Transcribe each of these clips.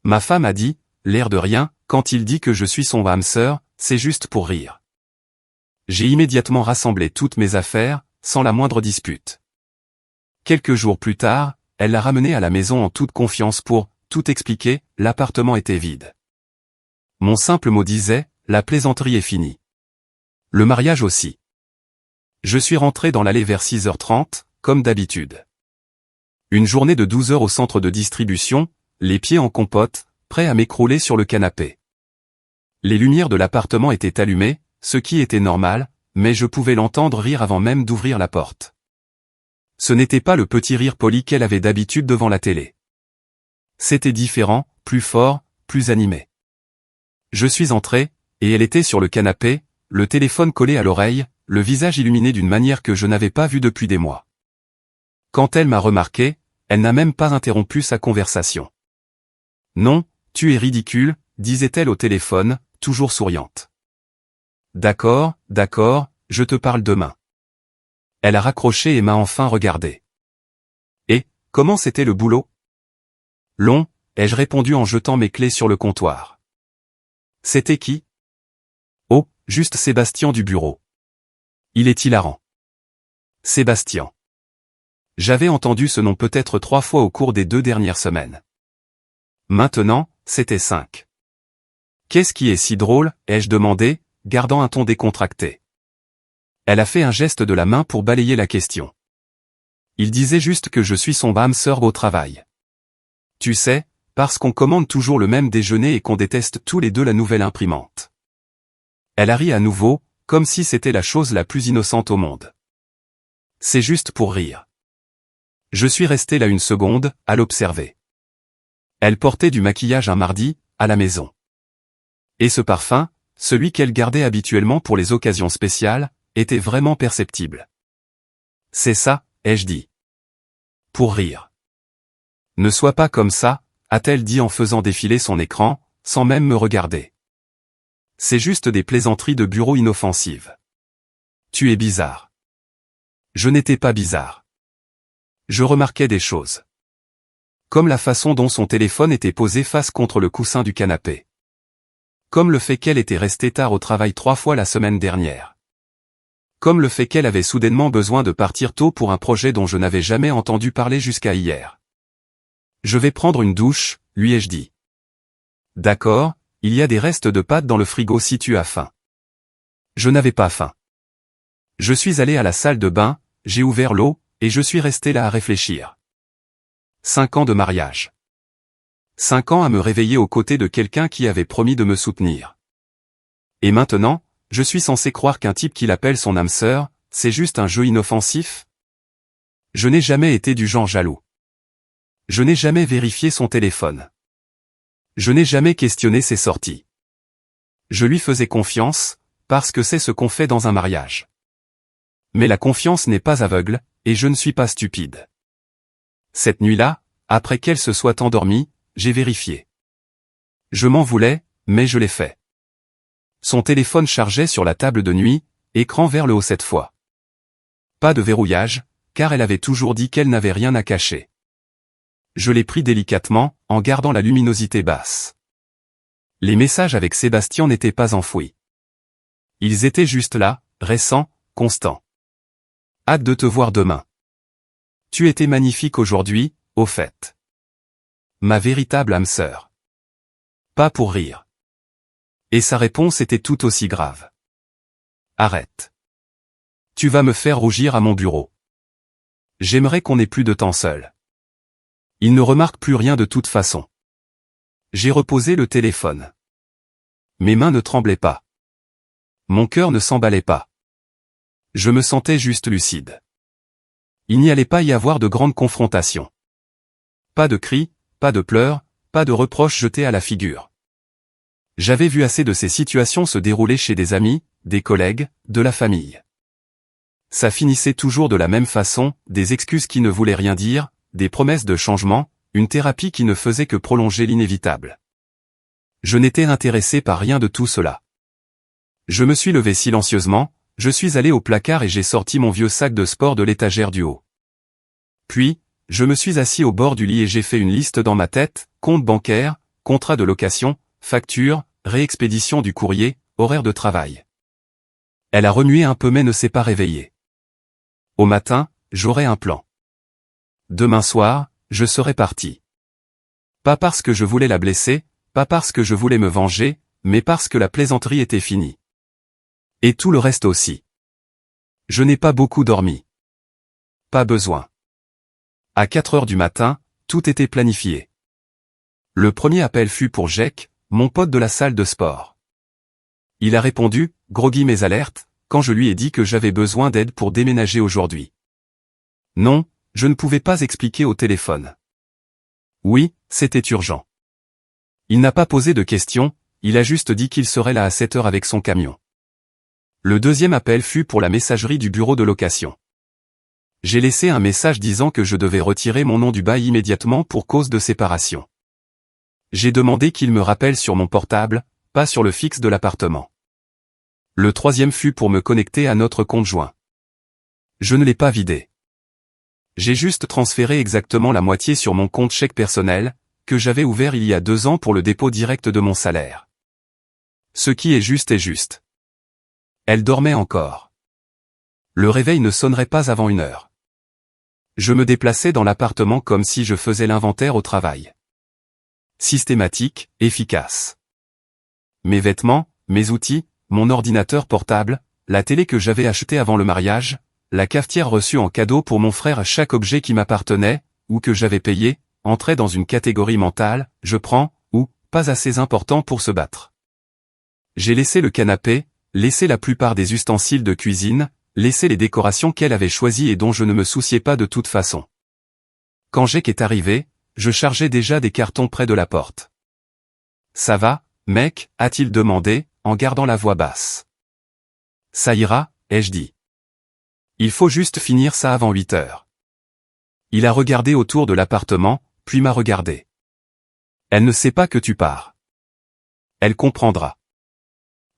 Ma femme a dit, l'air de rien, quand il dit que je suis son âme sœur, c'est juste pour rire. J'ai immédiatement rassemblé toutes mes affaires, sans la moindre dispute. Quelques jours plus tard, elle l'a ramené à la maison en toute confiance pour tout expliquer, l'appartement était vide. Mon simple mot disait, la plaisanterie est finie. Le mariage aussi. Je suis rentré dans l'allée vers 6h30, comme d'habitude. Une journée de 12 heures au centre de distribution, les pieds en compote, prêt à m'écrouler sur le canapé. Les lumières de l'appartement étaient allumées, ce qui était normal, mais je pouvais l'entendre rire avant même d'ouvrir la porte. Ce n'était pas le petit rire poli qu'elle avait d'habitude devant la télé. C'était différent, plus fort, plus animé. Je suis entré, et elle était sur le canapé, le téléphone collé à l'oreille, le visage illuminé d'une manière que je n'avais pas vue depuis des mois. Quand elle m'a remarqué, elle n'a même pas interrompu sa conversation. « Non, tu es ridicule », disait-elle au téléphone, toujours souriante. « D'accord, je te parle demain. » Elle a raccroché et m'a enfin regardé. « Et, comment c'était le boulot ?»« Long », ai-je répondu en jetant mes clés sur le comptoir. « C'était qui ?»« Oh, juste Sébastien du bureau. Il est hilarant. » Sébastien. J'avais entendu ce nom peut-être 3 fois au cours des 2 dernières semaines. Maintenant, c'était 5. Qu'est-ce qui est si drôle, ai-je demandé, gardant un ton décontracté. Elle a fait un geste de la main pour balayer la question. Il disait juste que je suis son âme sœur au travail. Tu sais, parce qu'on commande toujours le même déjeuner et qu'on déteste tous les deux la nouvelle imprimante. Elle a ri à nouveau, comme si c'était la chose la plus innocente au monde. C'est juste pour rire. Je suis resté là une seconde, à l'observer. Elle portait du maquillage un mardi, à la maison. Et ce parfum, celui qu'elle gardait habituellement pour les occasions spéciales, était vraiment perceptible. C'est ça, ai-je dit. Pour rire. Ne sois pas comme ça, a-t-elle dit en faisant défiler son écran, sans même me regarder. C'est juste des plaisanteries de bureau inoffensives. Tu es bizarre. Je n'étais pas bizarre. Je remarquais des choses. Comme la façon dont son téléphone était posé face contre le coussin du canapé. Comme le fait qu'elle était restée tard au travail 3 fois la semaine dernière. Comme le fait qu'elle avait soudainement besoin de partir tôt pour un projet dont je n'avais jamais entendu parler jusqu'à hier. Je vais prendre une douche, lui ai-je dit. D'accord, il y a des restes de pâtes dans le frigo si tu as faim. Je n'avais pas faim. Je suis allé à la salle de bain, j'ai ouvert l'eau, et je suis resté là à réfléchir. 5 ans de mariage. 5 ans à me réveiller aux côtés de quelqu'un qui avait promis de me soutenir. Et maintenant, je suis censé croire qu'un type qui l'appelle son âme sœur, c'est juste un jeu inoffensif? Je n'ai jamais été du genre jaloux. Je n'ai jamais vérifié son téléphone. Je n'ai jamais questionné ses sorties. Je lui faisais confiance, parce que c'est ce qu'on fait dans un mariage. Mais la confiance n'est pas aveugle, et je ne suis pas stupide. Cette nuit-là, après qu'elle se soit endormie, j'ai vérifié. Je m'en voulais, mais je l'ai fait. Son téléphone chargeait sur la table de nuit, écran vers le haut cette fois. Pas de verrouillage, car elle avait toujours dit qu'elle n'avait rien à cacher. Je l'ai pris délicatement, en gardant la luminosité basse. Les messages avec Sébastien n'étaient pas enfouis. Ils étaient juste là, récents, constants. Hâte de te voir demain. Tu étais magnifique aujourd'hui, au fait. Ma véritable âme sœur. Pas pour rire. Et sa réponse était tout aussi grave. Arrête. Tu vas me faire rougir à mon bureau. J'aimerais qu'on ait plus de temps seul. Il ne remarque plus rien de toute façon. J'ai reposé le téléphone. Mes mains ne tremblaient pas. Mon cœur ne s'emballait pas. Je me sentais juste lucide. Il n'y allait pas y avoir de grandes confrontations. Pas de cris, pas de pleurs, pas de reproches jetés à la figure. J'avais vu assez de ces situations se dérouler chez des amis, des collègues, de la famille. Ça finissait toujours de la même façon, des excuses qui ne voulaient rien dire, des promesses de changement, une thérapie qui ne faisait que prolonger l'inévitable. Je n'étais intéressé par rien de tout cela. Je me suis levé silencieusement, je suis allé au placard et j'ai sorti mon vieux sac de sport de l'étagère du haut. Puis, je me suis assis au bord du lit et j'ai fait une liste dans ma tête, compte bancaire, contrat de location, facture, réexpédition du courrier, horaire de travail. Elle a remué un peu mais ne s'est pas réveillée. Au matin, j'aurai un plan. Demain soir, je serai parti. Pas parce que je voulais la blesser, pas parce que je voulais me venger, mais parce que la plaisanterie était finie. Et tout le reste aussi. Je n'ai pas beaucoup dormi. Pas besoin. À 4 heures du matin, tout était planifié. Le premier appel fut pour Jack, mon pote de la salle de sport. Il a répondu, groggy mais alerte, quand je lui ai dit que j'avais besoin d'aide pour déménager aujourd'hui. Non, je ne pouvais pas expliquer au téléphone. Oui, c'était urgent. Il n'a pas posé de questions, il a juste dit qu'il serait là à 7 heures avec son camion. Le deuxième appel fut pour la messagerie du bureau de location. J'ai laissé un message disant que je devais retirer mon nom du bail immédiatement pour cause de séparation. J'ai demandé qu'il me rappelle sur mon portable, pas sur le fixe de l'appartement. Le troisième fut pour me connecter à notre compte joint. Je ne l'ai pas vidé. J'ai juste transféré exactement la moitié sur mon compte chèque personnel, que j'avais ouvert il y a 2 ans pour le dépôt direct de mon salaire. Ce qui est juste est juste. Elle dormait encore. Le réveil ne sonnerait pas avant 1 heure. Je me déplaçais dans l'appartement comme si je faisais l'inventaire au travail. Systématique, efficace. Mes vêtements, mes outils, mon ordinateur portable, la télé que j'avais achetée avant le mariage, la cafetière reçue en cadeau pour mon frère, chaque objet qui m'appartenait, ou que j'avais payé, entrait dans une catégorie mentale, je prends, ou, pas assez important pour se battre. J'ai laissé le canapé, laissé la plupart des ustensiles de cuisine, laissé les décorations qu'elle avait choisies et dont je ne me souciais pas de toute façon. Quand Jack est arrivé, je chargeais déjà des cartons près de la porte. Ça va, mec, a-t-il demandé, en gardant la voix basse. Ça ira, ai-je dit. Il faut juste finir ça avant 8 heures. Il a regardé autour de l'appartement, puis m'a regardé. Elle ne sait pas que tu pars. Elle comprendra.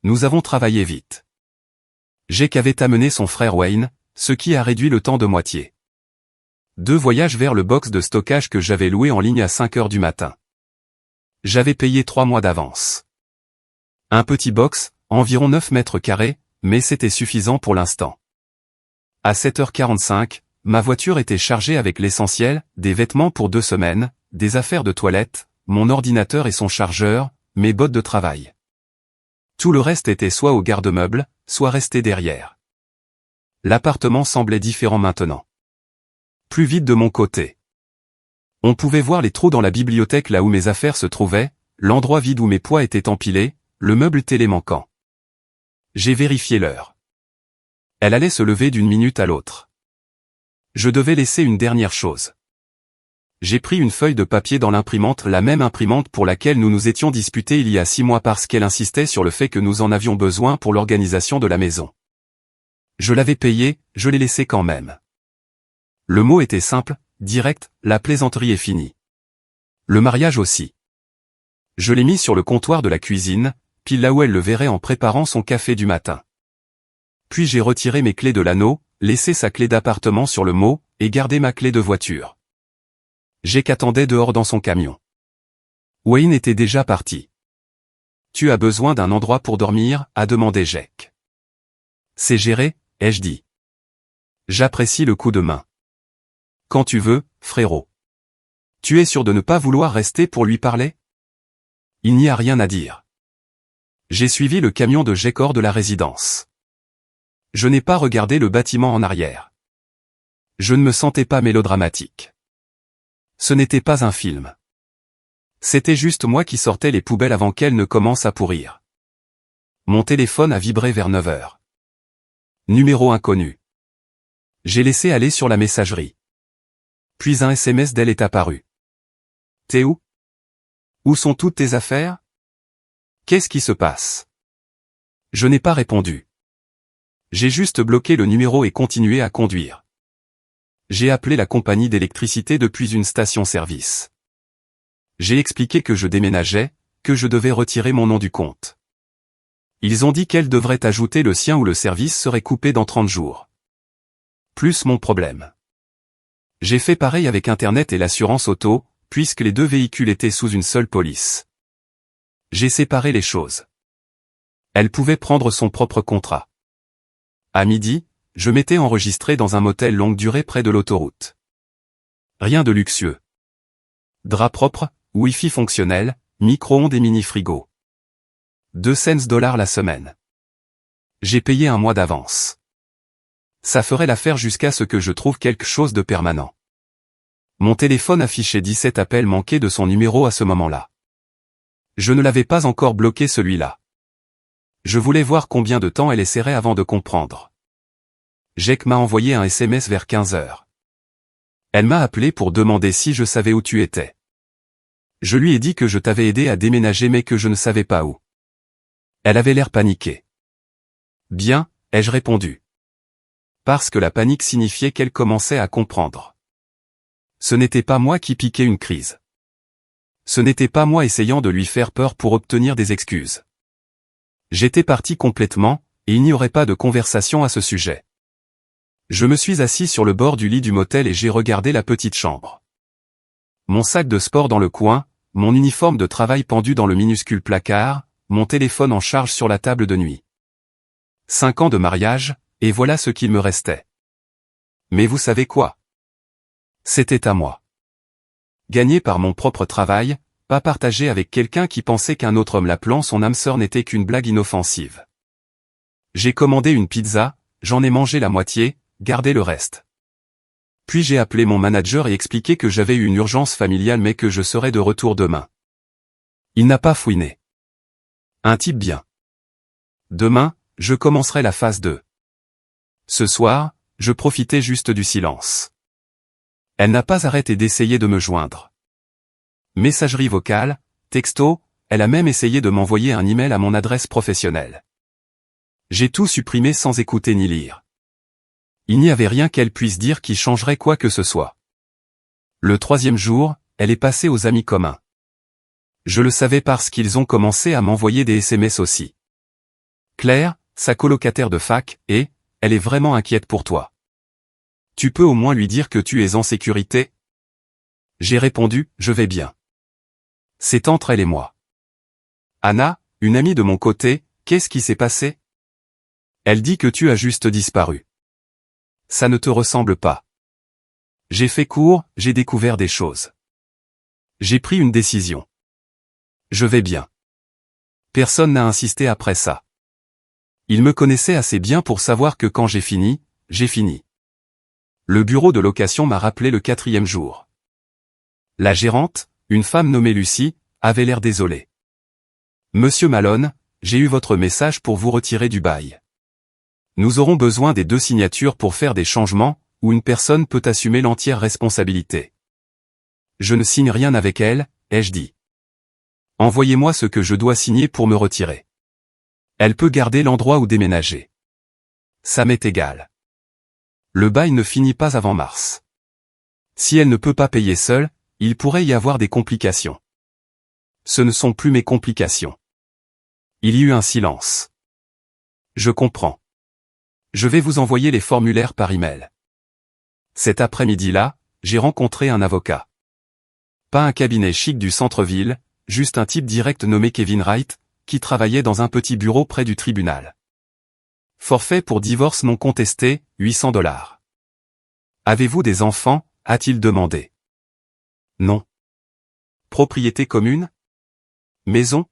Nous avons travaillé vite. Jack avait amené son frère Wayne, ce qui a réduit le temps de moitié. 2 voyages vers le box de stockage que j'avais loué en ligne à 5 heures du matin. J'avais payé 3 mois d'avance. Un petit box, environ 9 mètres carrés, mais c'était suffisant pour l'instant. À 7h45, ma voiture était chargée avec l'essentiel, des vêtements pour 2 semaines, des affaires de toilette, mon ordinateur et son chargeur, mes bottes de travail. Tout le reste était soit au garde-meuble, soit resté derrière. L'appartement semblait différent maintenant. Plus vide de mon côté. On pouvait voir les trous dans la bibliothèque là où mes affaires se trouvaient, l'endroit vide où mes poids étaient empilés, le meuble télé manquant. J'ai vérifié l'heure. Elle allait se lever d'une minute à l'autre. Je devais laisser une dernière chose. J'ai pris une feuille de papier dans l'imprimante, la même imprimante pour laquelle nous nous étions disputés il y a 6 mois parce qu'elle insistait sur le fait que nous en avions besoin pour l'organisation de la maison. Je l'avais payée, je l'ai laissée quand même. Le mot était simple, direct, la plaisanterie est finie. Le mariage aussi. Je l'ai mis sur le comptoir de la cuisine, pile là où elle le verrait en préparant son café du matin. Puis j'ai retiré mes clés de l'anneau, laissé sa clé d'appartement sur le mot, et gardé ma clé de voiture. Jack attendait dehors dans son camion. Wayne était déjà parti. Tu as besoin d'un endroit pour dormir, a demandé Jack. C'est géré, ai-je dit. J'apprécie le coup de main. Quand tu veux, frérot. Tu es sûr de ne pas vouloir rester pour lui parler? Il n'y a rien à dire. J'ai suivi le camion de Jack hors de la résidence. Je n'ai pas regardé le bâtiment en arrière. Je ne me sentais pas mélodramatique. Ce n'était pas un film. C'était juste moi qui sortais les poubelles avant qu'elles ne commencent à pourrir. Mon téléphone a vibré vers 9 heures. Numéro inconnu. J'ai laissé aller sur la messagerie. Puis un SMS d'elle est apparu. T'es où? Où sont toutes tes affaires? Qu'est-ce qui se passe? Je n'ai pas répondu. J'ai juste bloqué le numéro et continué à conduire. J'ai appelé la compagnie d'électricité depuis une station-service. J'ai expliqué que je déménageais, que je devais retirer mon nom du compte. Ils ont dit qu'elle devrait ajouter le sien ou le service serait coupé dans 30 jours. Plus mon problème. J'ai fait pareil avec Internet et l'assurance auto, puisque les 2 véhicules étaient sous une seule police. J'ai séparé les choses. Elle pouvait prendre son propre contrat. À midi, je m'étais enregistré dans un motel longue durée près de l'autoroute. Rien de luxueux. Drap propre, Wi-Fi fonctionnel, micro-ondes et mini-frigo. 2 cents la semaine. J'ai payé un mois d'avance. Ça ferait l'affaire jusqu'à ce que je trouve quelque chose de permanent. Mon téléphone affichait 17 appels manqués de son numéro à ce moment-là. Je ne l'avais pas encore bloqué celui-là. Je voulais voir combien de temps elle essaierait avant de comprendre. Jake m'a envoyé un SMS vers 15 heures. Elle m'a appelé pour demander si je savais où tu étais. Je lui ai dit que je t'avais aidé à déménager mais que je ne savais pas où. Elle avait l'air paniquée. Bien, ai-je répondu. Parce que la panique signifiait qu'elle commençait à comprendre. Ce n'était pas moi qui piquais une crise. Ce n'était pas moi essayant de lui faire peur pour obtenir des excuses. J'étais parti complètement, et il n'y aurait pas de conversation à ce sujet. Je me suis assis sur le bord du lit du motel et j'ai regardé la petite chambre. Mon sac de sport dans le coin, mon uniforme de travail pendu dans le minuscule placard, mon téléphone en charge sur la table de nuit. 5 ans de mariage, et voilà ce qu'il me restait. Mais vous savez quoi? C'était à moi. Gagné par mon propre travail, pas partagé avec quelqu'un qui pensait qu'un autre homme l'appelant son âme sœur n'était qu'une blague inoffensive. J'ai commandé une pizza, j'en ai mangé la moitié, gardé le reste. Puis j'ai appelé mon manager et expliqué que j'avais eu une urgence familiale mais que je serais de retour demain. Il n'a pas fouiné. Un type bien. Demain, je commencerai la phase 2. Ce soir, je profitais juste du silence. Elle n'a pas arrêté d'essayer de me joindre. Messagerie vocale, texto, elle a même essayé de m'envoyer un email à mon adresse professionnelle. J'ai tout supprimé sans écouter ni lire. Il n'y avait rien qu'elle puisse dire qui changerait quoi que ce soit. Le 3e jour, elle est passée aux amis communs. Je le savais parce qu'ils ont commencé à m'envoyer des SMS aussi. Claire, sa colocataire de fac, et, elle est vraiment inquiète pour toi. Tu peux au moins lui dire que tu es en sécurité? J'ai répondu, je vais bien. C'est entre elle et moi. Anna, une amie de mon côté, qu'est-ce qui s'est passé? Elle dit que tu as juste disparu. Ça ne te ressemble pas. J'ai fait court, j'ai découvert des choses. J'ai pris une décision. Je vais bien. Personne n'a insisté après ça. Il me connaissait assez bien pour savoir que quand j'ai fini, j'ai fini. Le bureau de location m'a rappelé le 4e jour. La gérante, une femme nommée Lucie, avait l'air désolée. Monsieur Malone, j'ai eu votre message pour vous retirer du bail. Nous aurons besoin des 2 signatures pour faire des changements, où une personne peut assumer l'entière responsabilité. Je ne signe rien avec elle, ai-je dit. Envoyez-moi ce que je dois signer pour me retirer. Elle peut garder l'endroit où déménager. Ça m'est égal. Le bail ne finit pas avant mars. Si elle ne peut pas payer seule, il pourrait y avoir des complications. Ce ne sont plus mes complications. Il y eut un silence. Je comprends. Je vais vous envoyer les formulaires par email. Cet après-midi-là, j'ai rencontré un avocat. Pas un cabinet chic du centre-ville, juste un type direct nommé Kevin Wright, qui travaillait dans un petit bureau près du tribunal. Forfait pour divorce non contesté, 800 $. Avez-vous des enfants? A-t-il demandé. Non. Propriété commune? Maison?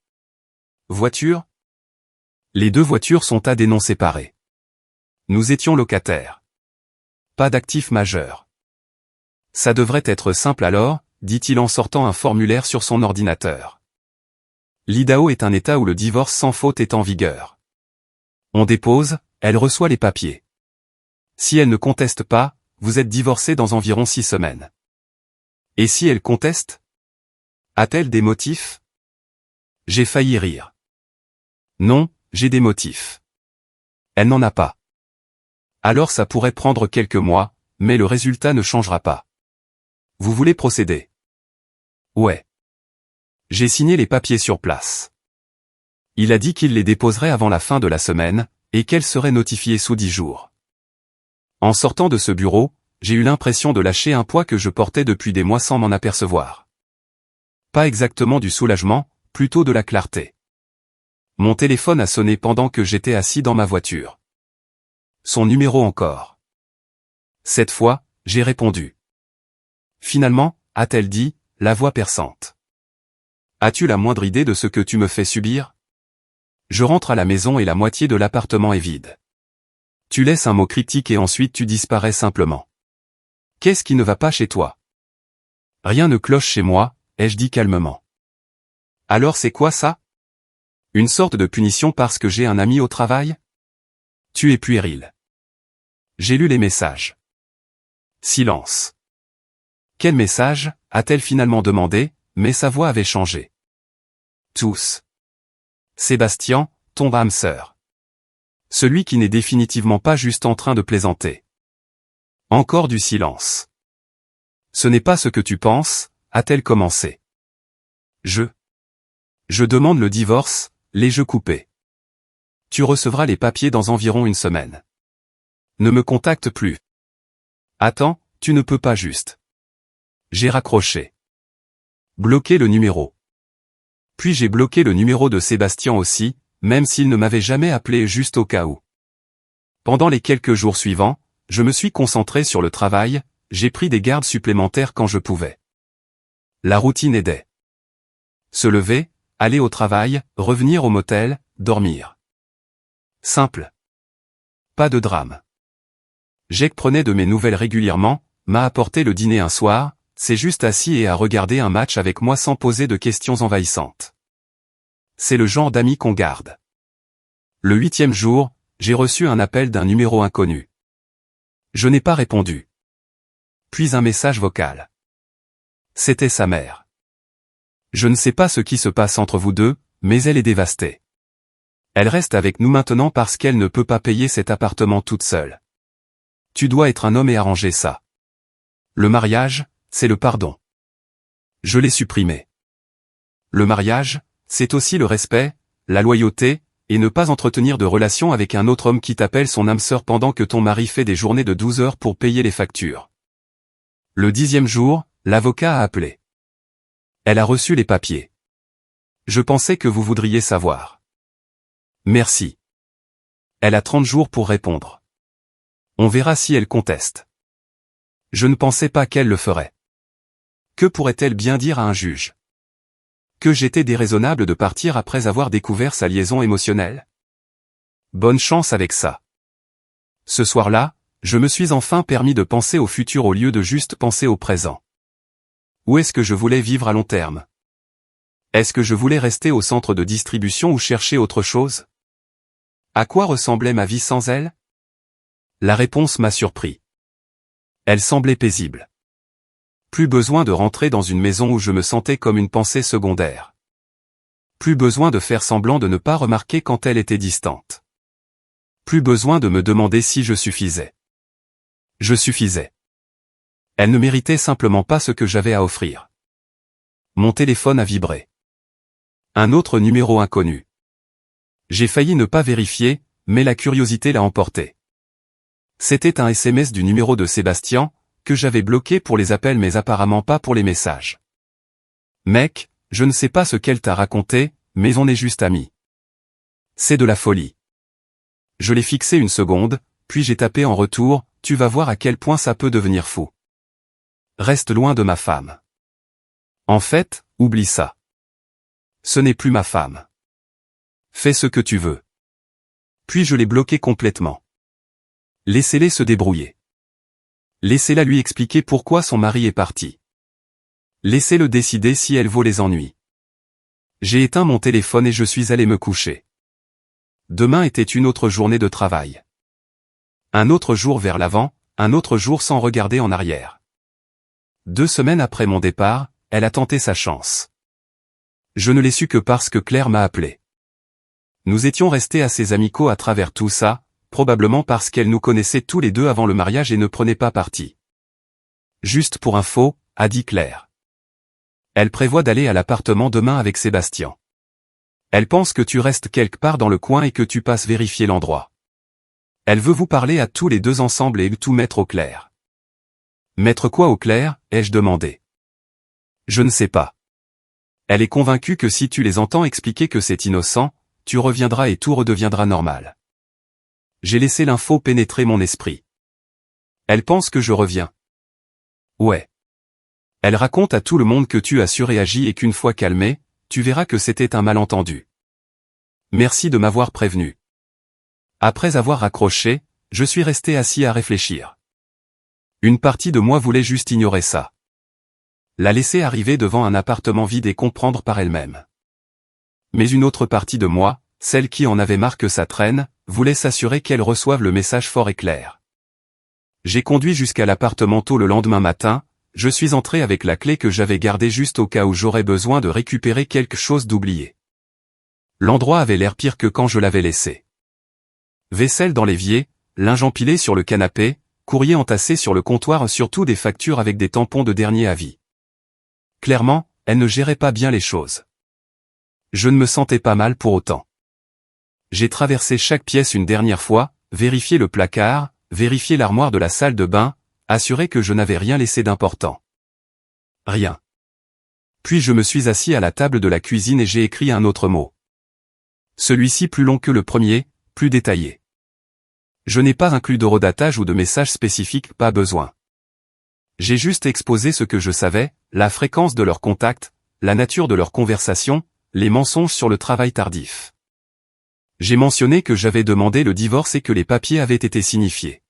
Voiture? Les 2 voitures sont à des noms séparés. Nous étions locataires. Pas d'actifs majeurs. Ça devrait être simple alors, dit-il en sortant un formulaire sur son ordinateur. L'Idaho est un État où le divorce sans faute est en vigueur. On dépose, elle reçoit les papiers. Si elle ne conteste pas, vous êtes divorcé dans environ 6 semaines. Et si elle conteste? A-t-elle des motifs? J'ai failli rire. Non, j'ai des motifs. Elle n'en a pas. Alors ça pourrait prendre quelques mois, mais le résultat ne changera pas. Vous voulez procéder? Ouais. J'ai signé les papiers sur place. Il a dit qu'il les déposerait avant la fin de la semaine, et qu'elle serait notifiée sous 10 jours. En sortant de ce bureau, j'ai eu l'impression de lâcher un poids que je portais depuis des mois sans m'en apercevoir. Pas exactement du soulagement, plutôt de la clarté. Mon téléphone a sonné pendant que j'étais assis dans ma voiture. Son numéro encore. Cette fois, j'ai répondu. Finalement, a-t-elle dit, la voix perçante. As-tu la moindre idée de ce que tu me fais subir? Je rentre à la maison et la moitié de l'appartement est vide. Tu laisses un mot cryptique et ensuite tu disparais simplement. Qu'est-ce qui ne va pas chez toi? Rien ne cloche chez moi, ai-je dit calmement. Alors c'est quoi ça? Une sorte de punition parce que j'ai un ami au travail? Tu es puéril. J'ai lu les messages. Silence. Quel message, a-t-elle finalement demandé, mais sa voix avait changé. Tous. Sébastien, ton âme sœur. Celui qui n'est définitivement pas juste en train de plaisanter. Encore du silence. Ce n'est pas ce que tu penses, a-t-elle commencé. Je demande le divorce, les jeux coupés. Tu recevras les papiers dans environ une semaine. Ne me contacte plus. Attends, tu ne peux pas juste. J'ai raccroché. Bloquer le numéro. Puis j'ai bloqué le numéro de Sébastien aussi, même s'il ne m'avait jamais appelé juste au cas où. Pendant les quelques jours suivants, je me suis concentré sur le travail, j'ai pris des gardes supplémentaires quand je pouvais. La routine aidait. Se lever, aller au travail, revenir au motel, dormir. Simple. Pas de drame. Jake prenait de mes nouvelles régulièrement, m'a apporté le dîner un soir, s'est juste assis et a regardé un match avec moi sans poser de questions envahissantes. C'est le genre d'ami qu'on garde. Le 8e jour, j'ai reçu un appel d'un numéro inconnu. Je n'ai pas répondu. Puis un message vocal. C'était sa mère. Je ne sais pas ce qui se passe entre vous deux, mais elle est dévastée. Elle reste avec nous maintenant parce qu'elle ne peut pas payer cet appartement toute seule. Tu dois être un homme et arranger ça. Le mariage, c'est le pardon. Je l'ai supprimé. Le mariage, c'est aussi le respect, la loyauté, et ne pas entretenir de relation avec un autre homme qui t'appelle son âme sœur pendant que ton mari fait des journées de 12 heures pour payer les factures. Le 10e jour, l'avocat a appelé. Elle a reçu les papiers. Je pensais que vous voudriez savoir. Merci. Elle a 30 jours pour répondre. On verra si elle conteste. Je ne pensais pas qu'elle le ferait. Que pourrait-elle bien dire à un juge? Que j'étais déraisonnable de partir après avoir découvert sa liaison émotionnelle? Bonne chance avec ça. Ce soir-là, je me suis enfin permis de penser au futur au lieu de juste penser au présent. Où est-ce que je voulais vivre à long terme? Est-ce que je voulais rester au centre de distribution ou chercher autre chose? À quoi ressemblait ma vie sans elle? La réponse m'a surpris. Elle semblait paisible. Plus besoin de rentrer dans une maison où je me sentais comme une pensée secondaire. Plus besoin de faire semblant de ne pas remarquer quand elle était distante. Plus besoin de me demander si je suffisais. Je suffisais. Elle ne méritait simplement pas ce que j'avais à offrir. Mon téléphone a vibré. Un autre numéro inconnu. J'ai failli ne pas vérifier, mais la curiosité l'a emporté. C'était un SMS du numéro de Sébastien, que j'avais bloqué pour les appels mais apparemment pas pour les messages. Mec, je ne sais pas ce qu'elle t'a raconté, mais on est juste amis. C'est de la folie. Je l'ai fixé une seconde, puis j'ai tapé en retour, tu vas voir à quel point ça peut devenir fou. Reste loin de ma femme. En fait, oublie ça. Ce n'est plus ma femme. Fais ce que tu veux. Puis je l'ai bloqué complètement. Laissez-les se débrouiller. Laissez-la lui expliquer pourquoi son mari est parti. Laissez-le décider si elle vaut les ennuis. J'ai éteint mon téléphone et je suis allé me coucher. Demain était une autre journée de travail. Un autre jour vers l'avant, un autre jour sans regarder en arrière. 2 semaines après mon départ, elle a tenté sa chance. Je ne l'ai su que parce que Claire m'a appelé. Nous étions restés assez amicaux à travers tout ça, probablement parce qu'elle nous connaissait tous les deux avant le mariage et ne prenait pas parti. Juste pour info, a dit Claire. Elle prévoit d'aller à l'appartement demain avec Sébastien. Elle pense que tu restes quelque part dans le coin et que tu passes vérifier l'endroit. Elle veut vous parler à tous les deux ensemble et tout mettre au clair. Mettre quoi au clair, ai-je demandé. Je ne sais pas. Elle est convaincue que si tu les entends expliquer que c'est innocent, tu reviendras et tout redeviendra normal. J'ai laissé l'info pénétrer mon esprit. Elle pense que je reviens. Ouais. Elle raconte à tout le monde que tu as surréagi et qu'une fois calmé, tu verras que c'était un malentendu. Merci de m'avoir prévenu. Après avoir raccroché, je suis resté assis à réfléchir. Une partie de moi voulait juste ignorer ça. La laisser arriver devant un appartement vide et comprendre par elle-même. Mais une autre partie de moi, celle qui en avait marre que ça traîne, voulait s'assurer qu'elle reçoive le message fort et clair. J'ai conduit jusqu'à l'appartement tôt le lendemain matin, je suis entré avec la clé que j'avais gardée juste au cas où j'aurais besoin de récupérer quelque chose d'oublié. L'endroit avait l'air pire que quand je l'avais laissé. Vaisselle dans l'évier, linge empilé sur le canapé, courrier entassé sur le comptoir, surtout des factures avec des tampons de dernier avis. Clairement, elle ne gérait pas bien les choses. Je ne me sentais pas mal pour autant. J'ai traversé chaque pièce une dernière fois, vérifié le placard, vérifié l'armoire de la salle de bain, assuré que je n'avais rien laissé d'important. Rien. Puis je me suis assis à la table de la cuisine et j'ai écrit un autre mot. Celui-ci plus long que le premier, plus détaillé. Je n'ai pas inclus d'horodatage ou de message spécifique, pas besoin. J'ai juste exposé ce que je savais, la fréquence de leurs contacts, la nature de leur conversation, les mensonges sur le travail tardif. J'ai mentionné que j'avais demandé le divorce et que les papiers avaient été signifiés.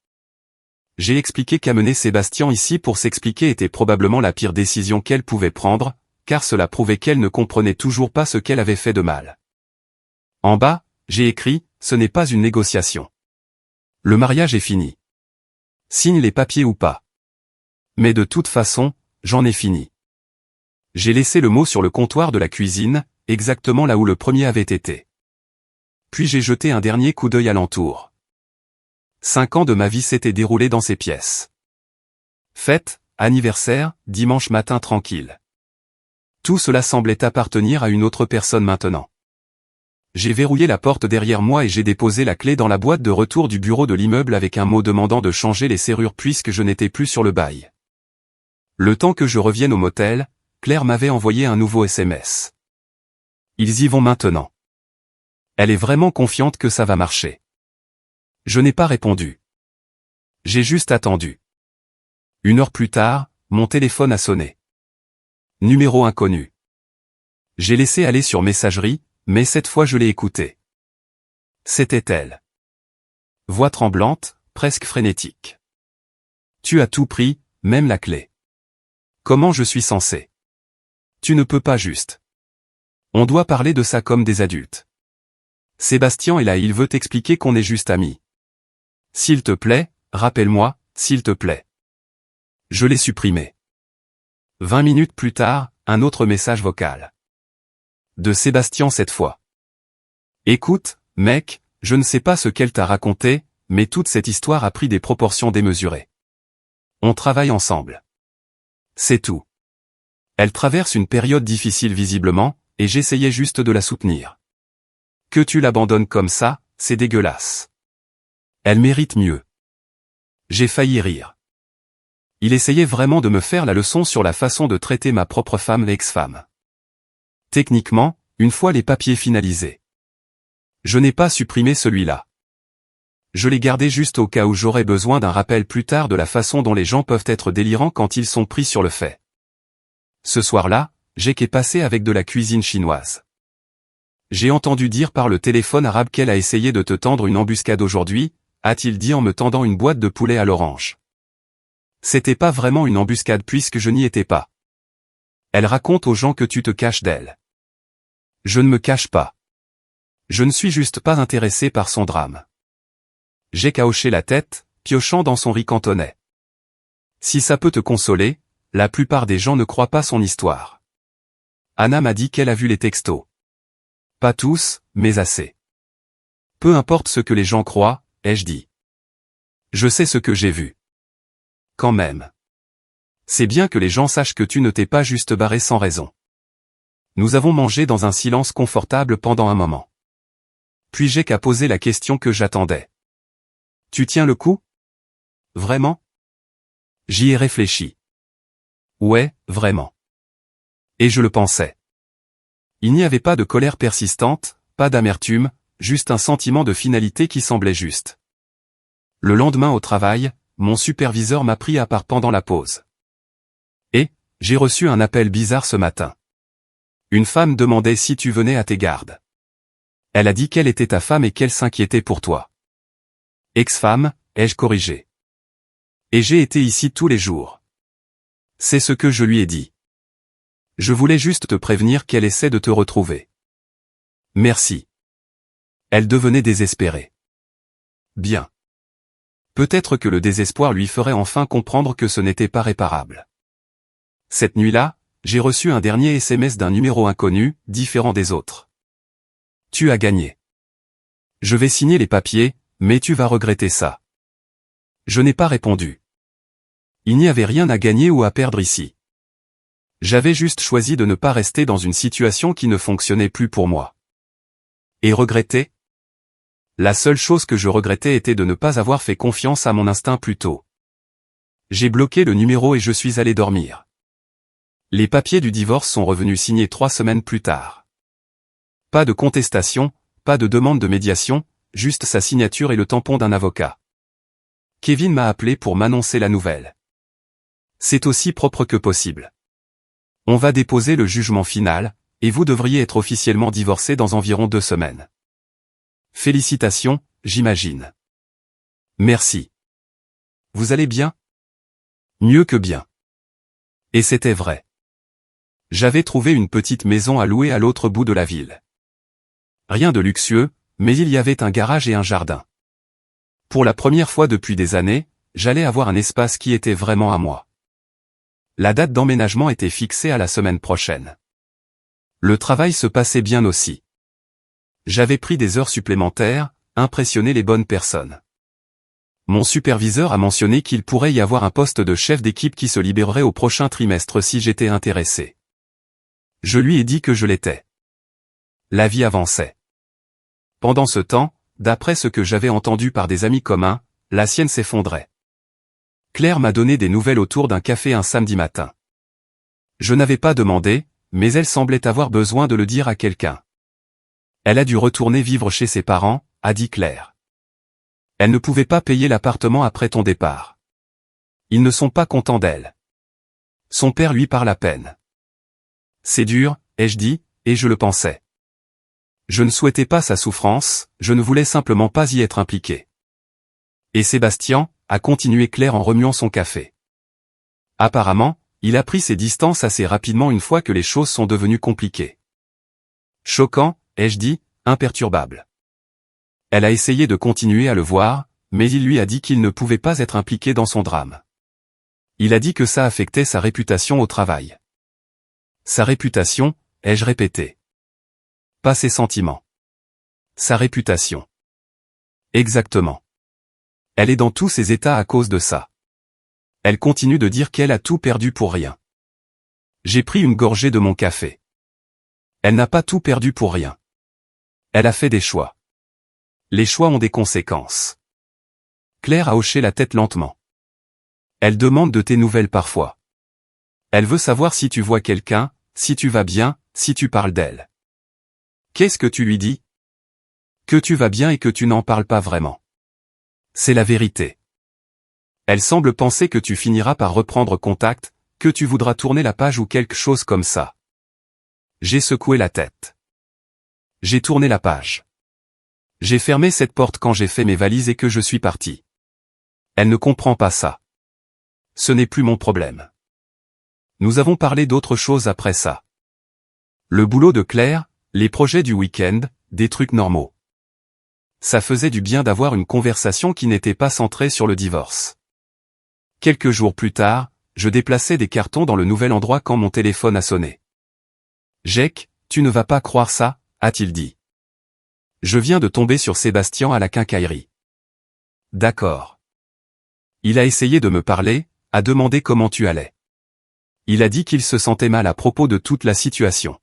J'ai expliqué qu'amener Sébastien ici pour s'expliquer était probablement la pire décision qu'elle pouvait prendre, car cela prouvait qu'elle ne comprenait toujours pas ce qu'elle avait fait de mal. En bas, j'ai écrit, ce n'est pas une négociation. Le mariage est fini. Signe les papiers ou pas. Mais de toute façon, j'en ai fini. J'ai laissé le mot sur le comptoir de la cuisine, exactement là où le premier avait été. Puis j'ai jeté un dernier coup d'œil alentour. 5 ans de ma vie s'étaient déroulés dans ces pièces. Fête, anniversaire, dimanche matin tranquille. Tout cela semblait appartenir à une autre personne maintenant. J'ai verrouillé la porte derrière moi et j'ai déposé la clé dans la boîte de retour du bureau de l'immeuble avec un mot demandant de changer les serrures puisque je n'étais plus sur le bail. Le temps que je revienne au motel, Claire m'avait envoyé un nouveau SMS. Ils y vont maintenant. Elle est vraiment confiante que ça va marcher. Je n'ai pas répondu. J'ai juste attendu. 1 heure plus tard, mon téléphone a sonné. Numéro inconnu. J'ai laissé aller sur messagerie, mais cette fois je l'ai écoutée. C'était elle. Voix tremblante, presque frénétique. Tu as tout pris, même la clé. Comment je suis censé? Tu ne peux pas juste. On doit parler de ça comme des adultes. Sébastien est là, il veut t'expliquer qu'on est juste amis. S'il te plaît, rappelle-moi, s'il te plaît. Je l'ai supprimé. 20 minutes plus tard, un autre message vocal. De Sébastien cette fois. Écoute, mec, je ne sais pas ce qu'elle t'a raconté, mais toute cette histoire a pris des proportions démesurées. On travaille ensemble. C'est tout. Elle traverse une période difficile visiblement, et j'essayais juste de la soutenir. Que tu l'abandonnes comme ça, c'est dégueulasse. Elle mérite mieux. J'ai failli rire. Il essayait vraiment de me faire la leçon sur la façon de traiter ma propre femme, l'ex-femme. Techniquement, une fois les papiers finalisés. Je n'ai pas supprimé celui-là. Je l'ai gardé juste au cas où j'aurais besoin d'un rappel plus tard de la façon dont les gens peuvent être délirants quand ils sont pris sur le fait. Ce soir-là, Jake est passé avec de la cuisine chinoise. J'ai entendu dire par le téléphone arabe qu'elle a essayé de te tendre une embuscade aujourd'hui, a-t-il dit en me tendant une boîte de poulet à l'orange. C'était pas vraiment une embuscade puisque je n'y étais pas. Elle raconte aux gens que tu te caches d'elle. Je ne me cache pas. Je ne suis juste pas intéressé par son drame. Jake a hoché la tête, piochant dans son riz cantonais. Si ça peut te consoler, la plupart des gens ne croient pas son histoire. Anna m'a dit qu'elle a vu les textos. Pas tous, mais assez. Peu importe ce que les gens croient, ai-je dit. Je sais ce que j'ai vu. Quand même. C'est bien que les gens sachent que tu ne t'es pas juste barré sans raison. Nous avons mangé dans un silence confortable pendant un moment. Puis Jake a posé la question que j'attendais. Tu tiens le coup? Vraiment? J'y ai réfléchi. Ouais, vraiment. Et je le pensais. Il n'y avait pas de colère persistante, pas d'amertume, juste un sentiment de finalité qui semblait juste. Le lendemain au travail, mon superviseur m'a pris à part pendant la pause. Et, j'ai reçu un appel bizarre ce matin. Une femme demandait si tu venais à tes gardes. Elle a dit qu'elle était ta femme et qu'elle s'inquiétait pour toi. Ex-femme, ai-je corrigé. Et j'ai été ici tous les jours. C'est ce que je lui ai dit. Je voulais juste te prévenir qu'elle essaie de te retrouver. Merci. Elle devenait désespérée. Bien. Peut-être que le désespoir lui ferait enfin comprendre que ce n'était pas réparable. Cette nuit-là, j'ai reçu un dernier SMS d'un numéro inconnu, différent des autres. Tu as gagné. Je vais signer les papiers, mais tu vas regretter ça. Je n'ai pas répondu. Il n'y avait rien à gagner ou à perdre ici. J'avais juste choisi de ne pas rester dans une situation qui ne fonctionnait plus pour moi. Et regretter? La seule chose que je regrettais était de ne pas avoir fait confiance à mon instinct plus tôt. J'ai bloqué le numéro et je suis allé dormir. Les papiers du divorce sont revenus signés 3 semaines plus tard. Pas de contestation, pas de demande de médiation, juste sa signature et le tampon d'un avocat. Kevin m'a appelé pour m'annoncer la nouvelle. C'est aussi propre que possible. On va déposer le jugement final, et vous devriez être officiellement divorcé dans environ 2 semaines. Félicitations, j'imagine. Merci. Vous allez bien? Mieux que bien. Et c'était vrai. J'avais trouvé une petite maison à louer à l'autre bout de la ville. Rien de luxueux, mais il y avait un garage et un jardin. Pour la première fois depuis des années, j'allais avoir un espace qui était vraiment à moi. La date d'emménagement était fixée à la semaine prochaine. Le travail se passait bien aussi. J'avais pris des heures supplémentaires, impressionné les bonnes personnes. Mon superviseur a mentionné qu'il pourrait y avoir un poste de chef d'équipe qui se libérerait au prochain trimestre si j'étais intéressé. Je lui ai dit que je l'étais. La vie avançait. Pendant ce temps, d'après ce que j'avais entendu par des amis communs, la sienne s'effondrait. Claire m'a donné des nouvelles autour d'un café un samedi matin. Je n'avais pas demandé, mais elle semblait avoir besoin de le dire à quelqu'un. Elle a dû retourner vivre chez ses parents, a dit Claire. Elle ne pouvait pas payer l'appartement après ton départ. Ils ne sont pas contents d'elle. Son père lui parle à peine. C'est dur, ai-je dit, et je le pensais. Je ne souhaitais pas sa souffrance, je ne voulais simplement pas y être impliqué. Et Sébastien, a continué Claire en remuant son café. Apparemment, il a pris ses distances assez rapidement une fois que les choses sont devenues compliquées. Choquant, ai-je dit, imperturbable. Elle a essayé de continuer à le voir, mais il lui a dit qu'il ne pouvait pas être impliqué dans son drame. Il a dit que ça affectait sa réputation au travail. Sa réputation, ai-je répété. Pas ses sentiments. Sa réputation. Exactement. Elle est dans tous ses états à cause de ça. Elle continue de dire qu'elle a tout perdu pour rien. J'ai pris une gorgée de mon café. Elle n'a pas tout perdu pour rien. Elle a fait des choix. Les choix ont des conséquences. Claire a hoché la tête lentement. Elle demande de tes nouvelles parfois. Elle veut savoir si tu vois quelqu'un, si tu vas bien, si tu parles d'elle. Qu'est-ce que tu lui dis? Que tu vas bien et que tu n'en parles pas vraiment. C'est la vérité. Elle semble penser que tu finiras par reprendre contact, que tu voudras tourner la page ou quelque chose comme ça. J'ai secoué la tête. J'ai tourné la page. J'ai fermé cette porte quand j'ai fait mes valises et que je suis parti. Elle ne comprend pas ça. Ce n'est plus mon problème. Nous avons parlé d'autre chose après ça. Le boulot de Claire, les projets du week-end, des trucs normaux. Ça faisait du bien d'avoir une conversation qui n'était pas centrée sur le divorce. Quelques jours plus tard, je déplaçais des cartons dans le nouvel endroit quand mon téléphone a sonné. « Jake, tu ne vas pas croire ça » a-t-il dit. Je viens de tomber sur Sébastien à la quincaillerie. D'accord. Il a essayé de me parler, a demandé comment tu allais. Il a dit qu'il se sentait mal à propos de toute la situation.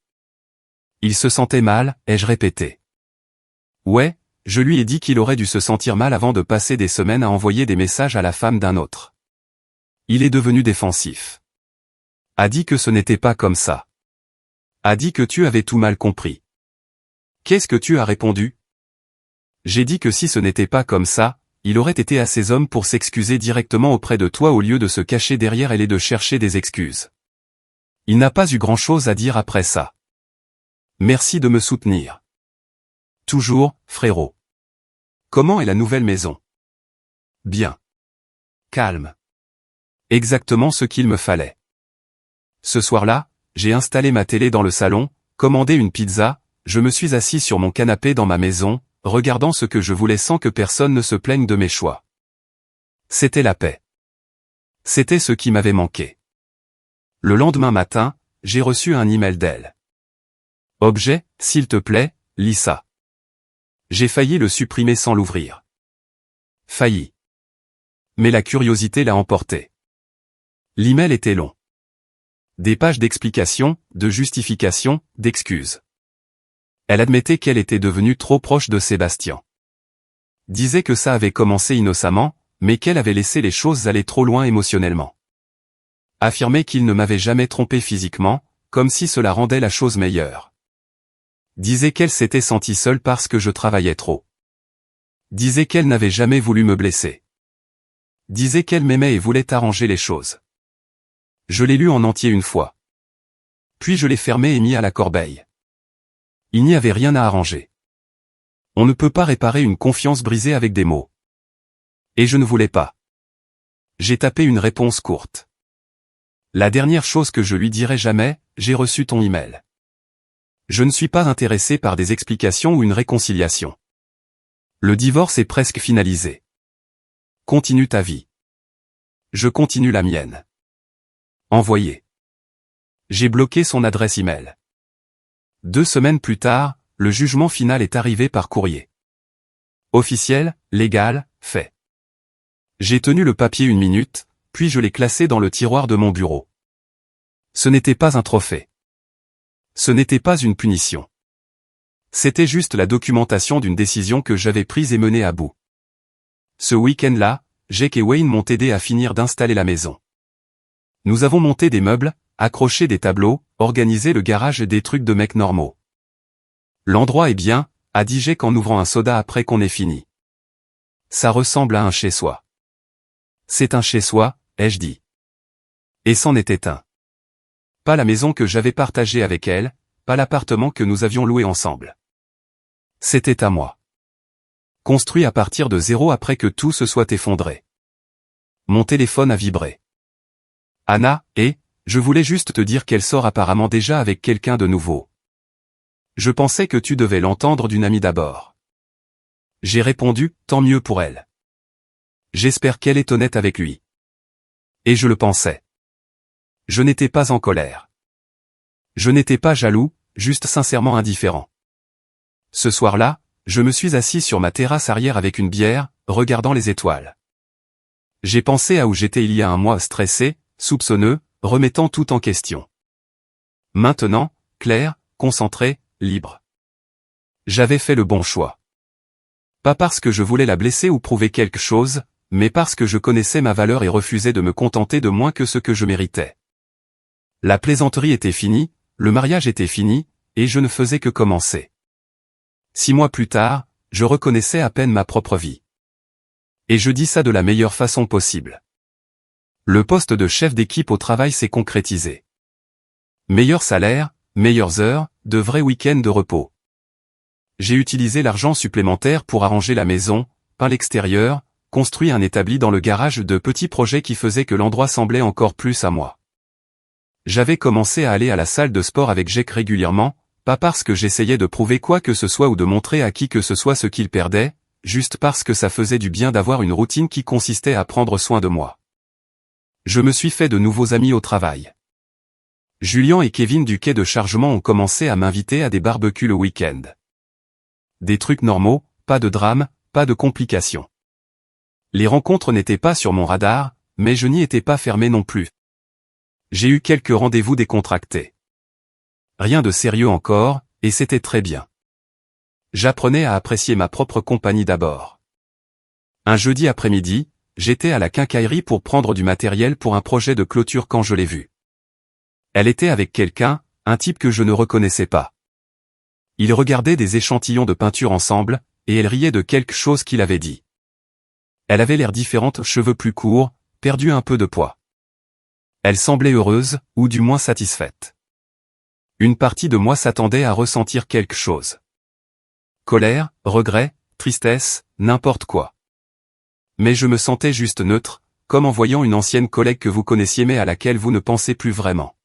Il se sentait mal, ai-je répété. Ouais, je lui ai dit qu'il aurait dû se sentir mal avant de passer des semaines à envoyer des messages à la femme d'un autre. Il est devenu défensif. A dit que ce n'était pas comme ça. A dit que tu avais tout mal compris. Qu'est-ce que tu as répondu? J'ai dit que si ce n'était pas comme ça, il aurait été à ses hommes pour s'excuser directement auprès de toi au lieu de se cacher derrière elle et de chercher des excuses. Il n'a pas eu grand-chose à dire après ça. Merci de me soutenir. Toujours, frérot. Comment est la nouvelle maison? Bien. Calme. Exactement ce qu'il me fallait. Ce soir-là, j'ai installé ma télé dans le salon, commandé une pizza, je me suis assis sur mon canapé dans ma maison, regardant ce que je voulais sans que personne ne se plaigne de mes choix. C'était la paix. C'était ce qui m'avait manqué. Le lendemain matin, j'ai reçu un email d'elle. Objet, s'il te plaît, lis ça. J'ai failli le supprimer sans l'ouvrir. Failli. Mais la curiosité l'a emporté. L'email était long. Des pages d'explications, de justifications, d'excuses. Elle admettait qu'elle était devenue trop proche de Sébastien. Disait que ça avait commencé innocemment, mais qu'elle avait laissé les choses aller trop loin émotionnellement. Affirmait qu'il ne m'avait jamais trompé physiquement, comme si cela rendait la chose meilleure. Disait qu'elle s'était sentie seule parce que je travaillais trop. Disait qu'elle n'avait jamais voulu me blesser. Disait qu'elle m'aimait et voulait arranger les choses. Je l'ai lu en entier une fois. Puis je l'ai fermé et mis à la corbeille. Il n'y avait rien à arranger. On ne peut pas réparer une confiance brisée avec des mots. Et je ne voulais pas. J'ai tapé une réponse courte. La dernière chose que je lui dirai jamais, j'ai reçu ton email. Je ne suis pas intéressé par des explications ou une réconciliation. Le divorce est presque finalisé. Continue ta vie. Je continue la mienne. Envoyé. J'ai bloqué son adresse email. 2 semaines plus tard, le jugement final est arrivé par courrier. Officiel, légal, fait. J'ai tenu le papier 1 minute, puis je l'ai classé dans le tiroir de mon bureau. Ce n'était pas un trophée. Ce n'était pas une punition. C'était juste la documentation d'une décision que j'avais prise et menée à bout. Ce week-end-là, Jake et Wayne m'ont aidé à finir d'installer la maison. Nous avons monté des meubles, accroché des tableaux, organisé le garage et des trucs de mecs normaux. L'endroit est bien, a dit Jake en ouvrant un soda après qu'on ait fini. Ça ressemble à un chez-soi. C'est un chez-soi, ai-je dit. Et c'en était un. Pas la maison que j'avais partagée avec elle, pas l'appartement que nous avions loué ensemble. C'était à moi. Construit à partir de zéro après que tout se soit effondré. Mon téléphone a vibré. Anna, je voulais juste te dire qu'elle sort apparemment déjà avec quelqu'un de nouveau. Je pensais que tu devais l'entendre d'une amie d'abord. J'ai répondu, tant mieux pour elle. J'espère qu'elle est honnête avec lui. Et je le pensais. Je n'étais pas en colère. Je n'étais pas jaloux, juste sincèrement indifférent. Ce soir-là, je me suis assis sur ma terrasse arrière avec une bière, regardant les étoiles. J'ai pensé à où j'étais il y a un mois, stressé, soupçonneux, remettant tout en question. Maintenant, clair, concentré, libre. J'avais fait le bon choix. Pas parce que je voulais la blesser ou prouver quelque chose, mais parce que je connaissais ma valeur et refusais de me contenter de moins que ce que je méritais. La plaisanterie était finie, le mariage était fini, et je ne faisais que commencer. 6 mois plus tard, je reconnaissais à peine ma propre vie. Et je dis ça de la meilleure façon possible. Le poste de chef d'équipe au travail s'est concrétisé. Meilleur salaire, meilleures heures, de vrais week-ends de repos. J'ai utilisé l'argent supplémentaire pour arranger la maison, peint l'extérieur, construit un établi dans le garage, de petits projets qui faisaient que l'endroit semblait encore plus à moi. J'avais commencé à aller à la salle de sport avec Jake régulièrement, pas parce que j'essayais de prouver quoi que ce soit ou de montrer à qui que ce soit ce qu'il perdait, juste parce que ça faisait du bien d'avoir une routine qui consistait à prendre soin de moi. Je me suis fait de nouveaux amis au travail. Julien et Kevin du quai de chargement ont commencé à m'inviter à des barbecues le week-end. Des trucs normaux, pas de drame, pas de complications. Les rencontres n'étaient pas sur mon radar, mais je n'y étais pas fermé non plus. J'ai eu quelques rendez-vous décontractés. Rien de sérieux encore, et c'était très bien. J'apprenais à apprécier ma propre compagnie d'abord. Un jeudi après-midi, j'étais à la quincaillerie pour prendre du matériel pour un projet de clôture quand je l'ai vue. Elle était avec quelqu'un, un type que je ne reconnaissais pas. Ils regardaient des échantillons de peinture ensemble, et elle riait de quelque chose qu'il avait dit. Elle avait l'air différente, cheveux plus courts, perdu un peu de poids. Elle semblait heureuse, ou du moins satisfaite. Une partie de moi s'attendait à ressentir quelque chose. Colère, regret, tristesse, n'importe quoi. Mais je me sentais juste neutre, comme en voyant une ancienne collègue que vous connaissiez mais à laquelle vous ne pensez plus vraiment.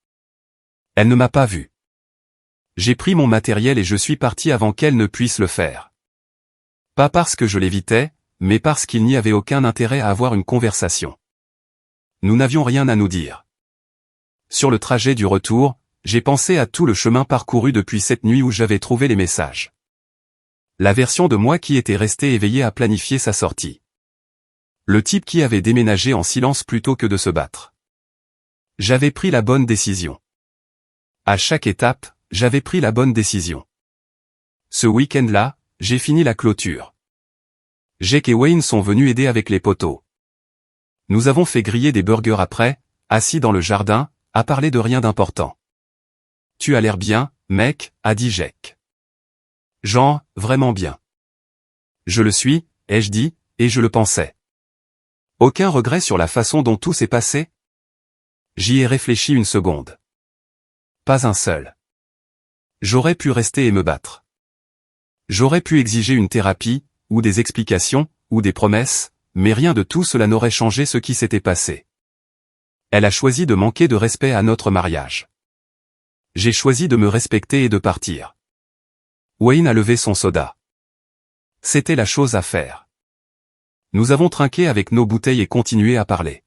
Elle ne m'a pas vu. J'ai pris mon matériel et je suis parti avant qu'elle ne puisse le faire. Pas parce que je l'évitais, mais parce qu'il n'y avait aucun intérêt à avoir une conversation. Nous n'avions rien à nous dire. Sur le trajet du retour, j'ai pensé à tout le chemin parcouru depuis cette nuit où j'avais trouvé les messages. La version de moi qui était restée éveillée à planifier sa sortie. Le type qui avait déménagé en silence plutôt que de se battre. J'avais pris la bonne décision. À chaque étape, j'avais pris la bonne décision. Ce week-end-là, j'ai fini la clôture. Jake et Wayne sont venus aider avec les poteaux. Nous avons fait griller des burgers après, assis dans le jardin, à parler de rien d'important. Tu as l'air bien, mec, a dit Jake. Genre, vraiment bien. Je le suis, ai-je dit, et je le pensais. Aucun regret sur la façon dont tout s'est passé? J'y ai réfléchi une seconde. Pas un seul. J'aurais pu rester et me battre. J'aurais pu exiger une thérapie, ou des explications, ou des promesses, mais rien de tout cela n'aurait changé ce qui s'était passé. Elle a choisi de manquer de respect à notre mariage. J'ai choisi de me respecter et de partir. Wayne a levé son soda. C'était la chose à faire. Nous avons trinqué avec nos bouteilles et continué à parler.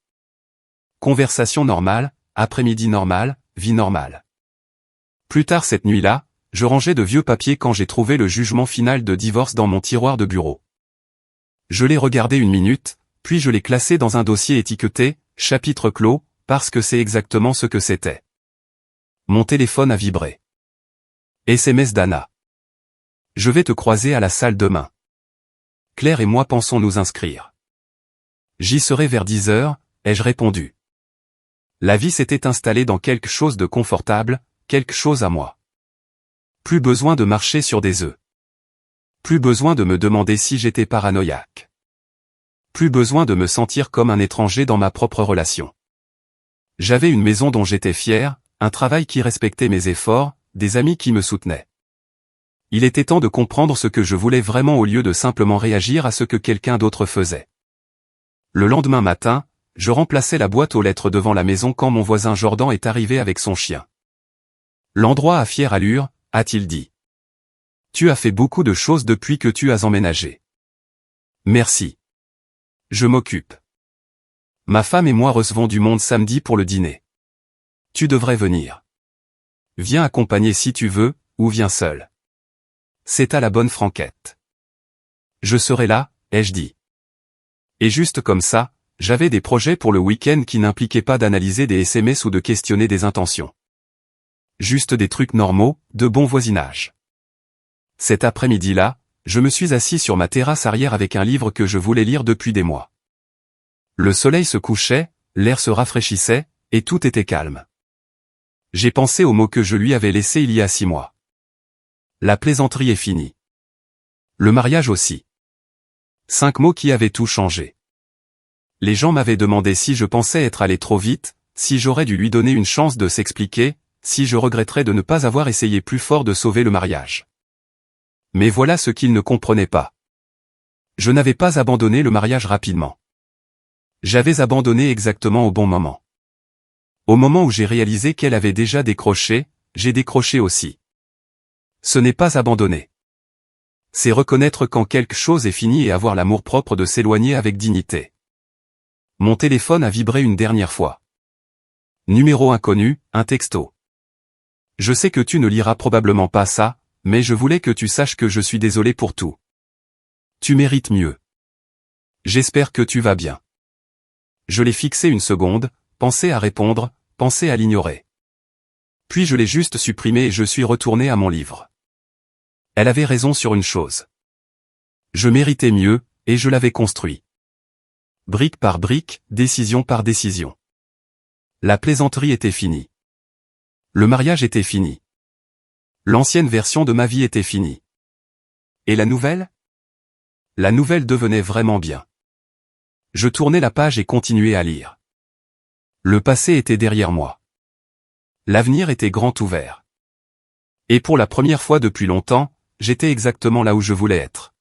Conversation normale, après-midi normal, vie normale. Plus tard cette nuit-là, je rangeais de vieux papiers quand j'ai trouvé le jugement final de divorce dans mon tiroir de bureau. Je l'ai regardé une minute, puis je l'ai classé dans un dossier étiqueté « Chapitre clos », parce que c'est exactement ce que c'était. Mon téléphone a vibré. SMS d'Anna. Je vais te croiser à la salle demain. Claire et moi pensons nous inscrire. J'y serai vers 10 heures, ai-je répondu. La vie s'était installée dans quelque chose de confortable, quelque chose à moi. Plus besoin de marcher sur des œufs. Plus besoin de me demander si j'étais paranoïaque. Plus besoin de me sentir comme un étranger dans ma propre relation. J'avais une maison dont j'étais fier, un travail qui respectait mes efforts, des amis qui me soutenaient. Il était temps de comprendre ce que je voulais vraiment au lieu de simplement réagir à ce que quelqu'un d'autre faisait. Le lendemain matin, je remplaçais la boîte aux lettres devant la maison quand mon voisin Jordan est arrivé avec son chien. L'endroit a fière allure, a-t-il dit. Tu as fait beaucoup de choses depuis que tu as emménagé. Merci. Je m'occupe. Ma femme et moi recevons du monde samedi pour le dîner. Tu devrais venir. Viens accompagner si tu veux, ou viens seul. C'est à la bonne franquette. Je serai là, ai-je dit. Et juste comme ça, j'avais des projets pour le week-end qui n'impliquaient pas d'analyser des SMS ou de questionner des intentions. Juste des trucs normaux, de bon voisinage. Cet après-midi-là, je me suis assis sur ma terrasse arrière avec un livre que je voulais lire depuis des mois. Le soleil se couchait, l'air se rafraîchissait, et tout était calme. J'ai pensé aux mots que je lui avais laissés il y a 6 mois. La plaisanterie est finie. Le mariage aussi. 5 mots qui avaient tout changé. Les gens m'avaient demandé si je pensais être allé trop vite, si j'aurais dû lui donner une chance de s'expliquer, si je regretterais de ne pas avoir essayé plus fort de sauver le mariage. Mais voilà ce qu'ils ne comprenaient pas. Je n'avais pas abandonné le mariage rapidement. J'avais abandonné exactement au bon moment. Au moment où j'ai réalisé qu'elle avait déjà décroché, j'ai décroché aussi. Ce n'est pas abandonner. C'est reconnaître quand quelque chose est fini et avoir l'amour-propre de s'éloigner avec dignité. Mon téléphone a vibré une dernière fois. Numéro inconnu, un texto. Je sais que tu ne liras probablement pas ça, mais je voulais que tu saches que je suis désolé pour tout. Tu mérites mieux. J'espère que tu vas bien. Je l'ai fixé une seconde, pensé à répondre, pensé à l'ignorer. Puis je l'ai juste supprimé et je suis retourné à mon livre. Elle avait raison sur une chose. Je méritais mieux, et je l'avais construit. Brique par brique, décision par décision. La plaisanterie était finie. Le mariage était fini. L'ancienne version de ma vie était finie. Et la nouvelle? La nouvelle devenait vraiment bien. Je tournais la page et continuais à lire. Le passé était derrière moi. L'avenir était grand ouvert. Et pour la première fois depuis longtemps, j'étais exactement là où je voulais être.